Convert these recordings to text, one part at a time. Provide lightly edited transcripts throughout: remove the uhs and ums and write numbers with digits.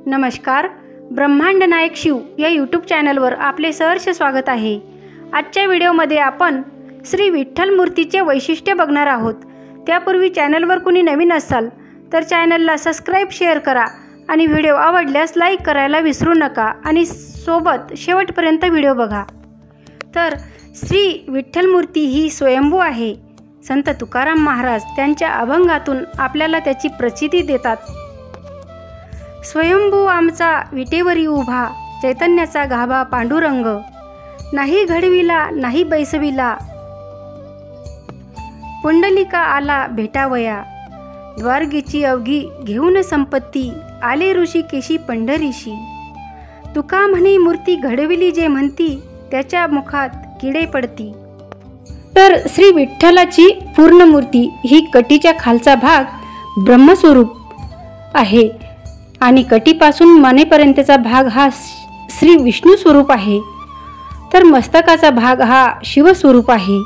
नमस्कार. ब्रह्मांड नायक शिव या यूट्यूब चॅनलवर आपले सहर्ष स्वागत आहे. आजच्या व्हिडिओमध्ये आपण श्री विठ्ठल मूर्तीचे वैशिष्ट्य बघणार आहोत. त्यापूर्वी चॅनलवर कुणी नवीन असाल तर चॅनलला सबस्क्राईब, शेअर करा आणि व्हिडिओ आवडल्यास लाईक करायला विसरू नका आणि सोबत शेवटपर्यंत व्हिडिओ बघा. तर श्री विठ्ठल मूर्ती ही स्वयंभू आहे. संत तुकाराम महाराज त्यांच्या अभंगातून आपल्याला त्याची प्रचिती देतात. स्वयंभू आमचा विटेवरी उभा, चैतन्याचा गाभा पांडुरंग, नाही घडविला नाही बैसविला, पुंडलिका आला भेटावया, द्वारगेची अवघी घेऊन संपत्ती, आले ऋषी केशी पंढरीशी, तुका म्हणे मूर्ती घडविली जे म्हणती, त्याच्या मुखात किडे पडती. तर श्री विठ्ठलाची पूर्ण मूर्ती ही कटीच्या खालचा भाग ब्रह्मस्वरूप आहे आणि कटीपासून मानेपर्यंतचा भाग हा श्री विष्णू स्वरूप आहे. तर मस्तकाचा भाग हा शिवस्वरूप आहे.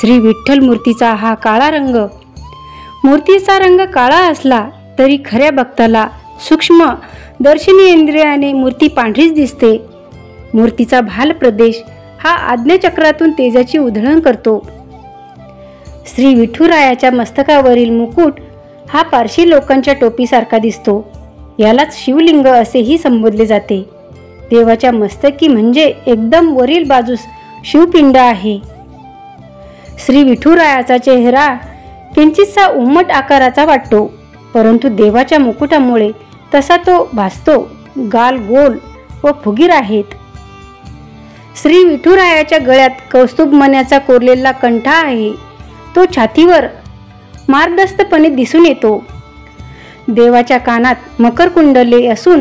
श्री विठ्ठल मूर्तीचा हा काळा रंग. मूर्तीचा रंग काळा असला तरी खऱ्या भक्ताला सूक्ष्म दर्शनी इंद्रियाने मूर्ती पांढरीच दिसते. मूर्तीचा भाल प्रदेश हा आज्ञाचक्रातून तेजाची उधळण करतो. श्री विठुरायाच्या मस्तकावरील मुकुट हा पारशी लोकांच्या टोपीसारखा दिसतो. यालाच शिवलिंग असेही संबोधले जाते. देवाच्या मस्तकी म्हणजे एकदम वरील बाजूस शिवपिंड आहे. श्री विठुरायाचा चेहरा किंचितसा उम्मट आकाराचा वाटतो, परंतु देवाच्या मुकुटामुळे तसा तो भासतो. गाल गोल व फुगीर आहेत. श्री विठुरायाच्या गळ्यात कौस्तुभ मण्याचा कोरलेला कंठा आहे. तो छातीवर मार्गदस्तपणे दिसून येतो. देवाच्या कानात मकर कुंडले असून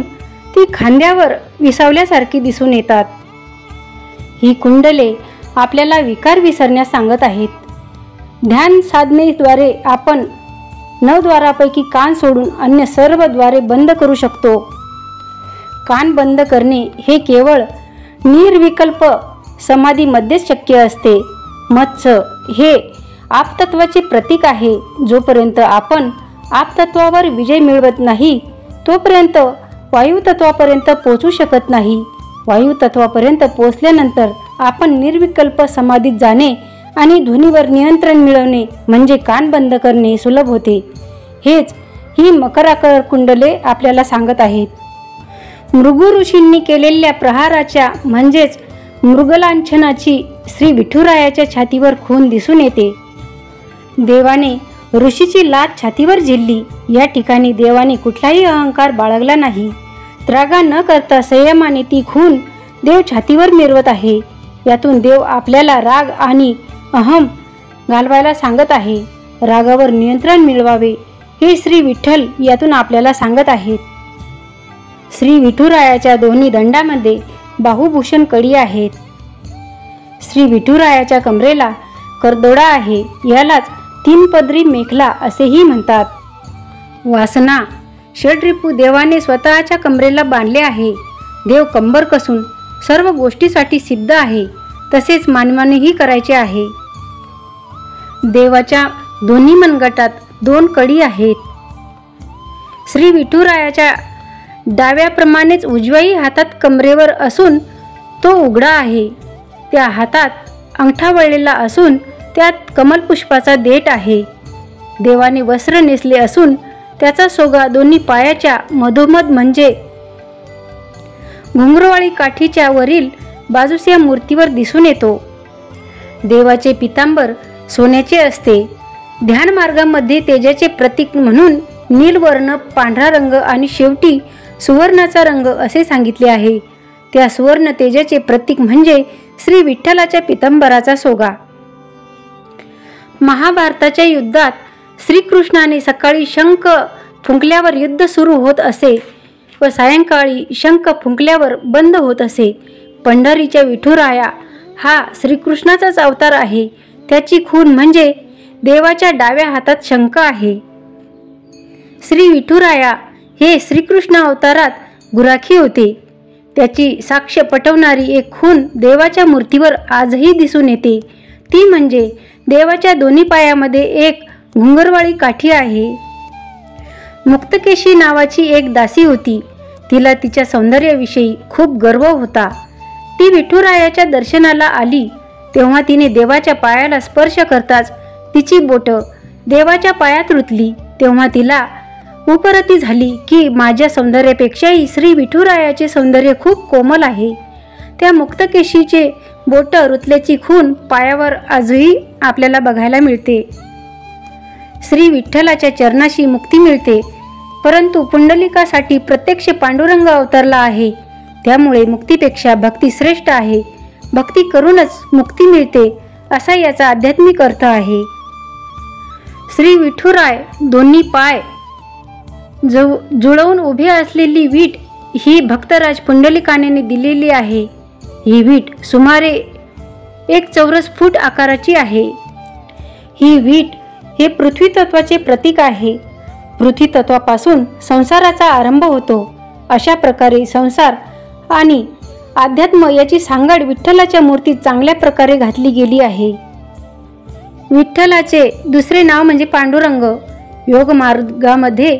ती खांद्यावर विसावल्यासारखी दिसून येतात. ही कुंडले आपल्याला विकार विसरण्यास सांगत आहेत. ध्यान साधनेद्वारे आपण 9 द्वारापैकी कान सोडून अन्य सर्व द्वारे बंद करू शकतो. कान बंद करणे हे केवळ निर्विकल्प समाधीमध्येच शक्य असते. मत्स्य हे आपतत्वाचे प्रतीक आहे. जोपर्यंत आपण आपतत्वावर विजय मिळवत नाही तोपर्यंत वायुतत्वापर्यंत पोहोचू शकत नाही. वायुतत्वापर्यंत पोहोचल्यानंतर आपण निर्विकल्प समाधीत जाणे आणि ध्वनीवर नियंत्रण मिळवणे म्हणजे कान बंद करणे सुलभ होते. हेच ही मकराकार कुंडले आपल्याला सांगत आहेत. मृगू ऋषींनी केलेल्या प्रहाराच्या म्हणजेच मृगलांछनाची श्री विठुरायाच्या छातीवर खून दिसून येते. देवाने ऋषीची लाथ छातीवर झेलली. या ठिकाणी देवाने कुठलाही अहंकार बाळगला नाही. त्रागा न करता संयमाने ती खून देव छातीवर मिरवत आहे. यातून देव आपल्याला राग आणि अहम घालवायला सांगत आहे. रागावर नियंत्रण मिळवावे हे श्री विठ्ठल यातून आपल्याला सांगत आहेत. श्री विठुरायाच्या दोन्ही दंडामध्ये बाहुभूषण कडी आहेत. श्री विठुरायाच्या कमरेला करदोडा आहे. यालाच 3 पदरी मेखला असेही म्हणतात. वासना षड्रिपू देवाने स्वतःच्या कमरेला बांधले आहे. देव कंबर कसून सर्व गोष्टीसाठी सिद्ध आहे. तसेच मानवानेही करायचे आहे. देवाच्या दोन्ही मनगटात 2 कडी आहेत. श्री विठुरायाच्या डाव्याप्रमाणेच उजव्याही हातात कमरेवर असून तो उघडा आहे. त्या हातात अंगठा वळलेला असून त्यात कमलपुष्पाचा देठ आहे. देवाने वस्त्र नेसले असून त्याचा सोगा दोन्ही पायाच्या मधोमध म्हणजे घुंगरवाळी काठीच्या वरील बाजूस या मूर्तीवर दिसून येतो. देवाचे पितांबर सोन्याचे असते. ध्यान मार्गामध्ये तेजाचे प्रतीक म्हणून नीलवर्ण, पांढरा रंग आणि शेवटी सुवर्णाचा रंग असे सांगितले आहे. त्या सुवर्ण तेजाचे प्रतीक म्हणजे श्री विठ्ठलाच्या पितांबराचा सोगा. महाभारताच्या युद्धात श्रीकृष्णाने सकाळी शंख फुंकल्यावर युद्ध सुरू होत असे व सायंकाळी शंख फुंकल्यावर बंद होत असे. पंढरीच्या विठुराया हा श्रीकृष्णाचाच अवतार आहे. त्याची खून म्हणजे देवाच्या डाव्या हातात शंख आहे. श्री विठुराया हे श्रीकृष्ण अवतारात गुराखी होते. त्याची साक्ष पटवणारी एक खून देवाच्या मूर्तीवर आजही दिसून येते. ती म्हणजे देवाच्या दोन्ही पायामध्ये एक घुंगरवाळी काठी आहे. मुक्तकेशी नावाची एक दासी होती. तिला तिच्या सौंदर्याविषयी खूप गर्व होता. ती विठुरायाच्या दर्शनाला आली तेव्हा तिने देवाच्या पायाला स्पर्श करताच तिची बोटं देवाच्या पायात रुतली. तेव्हा तिला उपरती झाली की माझ्या सौंदर्यापेक्षाही श्री विठुरायाचे सौंदर्य खूप कोमल आहे. त्या मुक्तकेशीचे बोटं रुतल्याची खूण पायावर आजही आपल्याला बघायला मिळते. श्री विठ्ठलाच्या चरणाशी मुक्ती मिळते, परंतु पुंडलिकासाठी प्रत्यक्ष पांडुरंग अवतरला आहे. त्यामुळे मुक्तीपेक्षा भक्ती श्रेष्ठ आहे. भक्ती करूनच मुक्ती मिळते असा याचा आध्यात्मिक अर्थ आहे. श्री विठुराय दोन्ही पाय जुळवून उभे असलेली वीट ही भक्तराज पुंडलिकाने दिलेली आहे. ही वीट सुमारे 1 चौरस फूट आकाराची आहे. ही वीट हे पृथ्वी तत्वाचे प्रतीक आहे. पृथ्वी तत्वापासून संसाराचा आरंभ होतो. अशा प्रकारे संसार आणि अध्यात्म याची सांगड विठ्ठलाच्या मूर्तीत चांगल्या प्रकारे घातली गेली आहे. विठ्ठलाचे दुसरे नाव म्हणजे पांडुरंग. योग मार्गामध्ये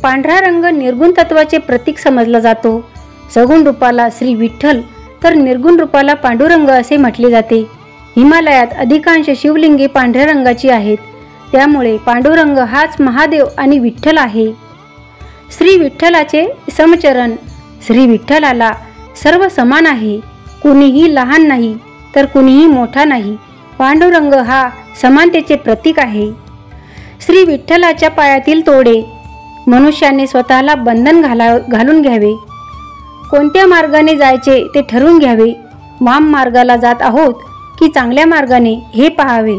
पांढरा रंग निर्गुण तत्वाचे प्रतीक समजला जातो. सगुण रूपाला श्री विठ्ठल तर निर्गुण रूपाला पांडुरंग असे म्हटले जाते. हिमालयात अधिकांश शिवलिंगे पांढऱ्या रंगाची आहेत. त्यामुळे पांडुरंग हाच महादेव आणि विठ्ठल आहे. श्री विठ्ठलाचे समचरण. श्री विठ्ठलाला सर्व समान आहे. कुणीही लहान नाही तर कुणीही मोठा नाही. पांडुरंग हा समानतेचे प्रतीक आहे. श्री विठ्ठलाच्या पायातील तोडे. मनुष्याने स्वतःला बंधन घालून घ्यावे. कोणत्या मार्गाने जायचे ते ठरवून घ्यावे. वाम मार्गाला जात आहोत की चांगल्या मार्गाने हे पाहावे.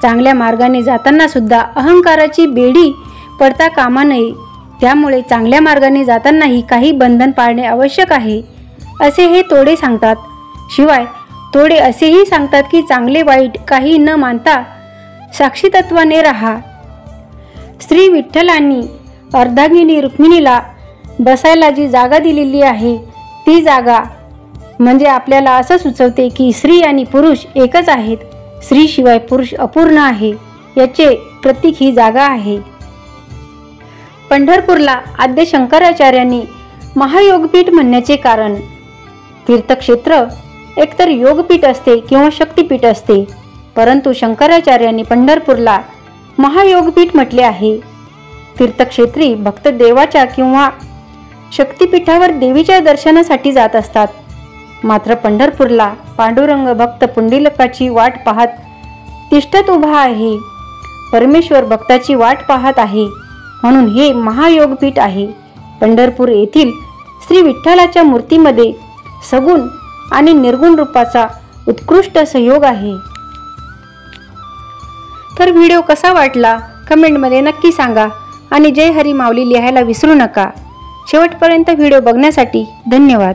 चांगल्या मार्गाने जाताना सुद्धा अहंकाराची बेडी पडता कामा नये. त्यामुळे चांगल्या मार्गाने जातानाही काही बंधन पाळणे आवश्यक आहे असे हे तोडे सांगतात. शिवाय तोडे असेही सांगतात की चांगले वाईट काही न मानता साक्षीतत्वाने राहा. श्री विठ्ठलांनी अर्धांगिनी रुक्मिणीला बसायला जी जागा दिलेली आहे ती जागा म्हणजे आपल्याला असं सुचवते की स्त्री आणि पुरुष एकच आहेत. स्त्रीशिवाय पुरुष अपूर्ण आहे याचे प्रतीक ही जागा आहे. पंढरपूरला आद्य शंकराचार्यांनी महायोगपीठ म्हणण्याचे कारण. तीर्थक्षेत्र एकतर योगपीठ असते किंवा शक्तिपीठ असते, परंतु शंकराचार्यांनी पंढरपूरला महायोगपीठ म्हटले आहे. तीर्थक्षेत्री भक्त देवाच्या किंवा शक्तिपीठावर देवीच्या दर्शनासाठी जात असतात. मात्र पंढरपूरला पांडुरंग भक्त पुंडलिकाची वाट पाहत तिष्ठत उभा आहे. परमेश्वर भक्ताची वाट पाहत आहे म्हणून हे महायोगपीठ आहे. पंढरपूर येथील श्री विठ्ठलाच्या मूर्तीमध्ये सगुण आणि निर्गुण रूपाचा उत्कृष्ट सहयोग आहे. तर व्हिडिओ कसा वाटला कमेंटमध्ये नक्की सांगा आणि जय हरी माऊली लिहायला विसरू नका. शेवटपर्यंत व्हिडिओ बघण्यासाठी धन्यवाद.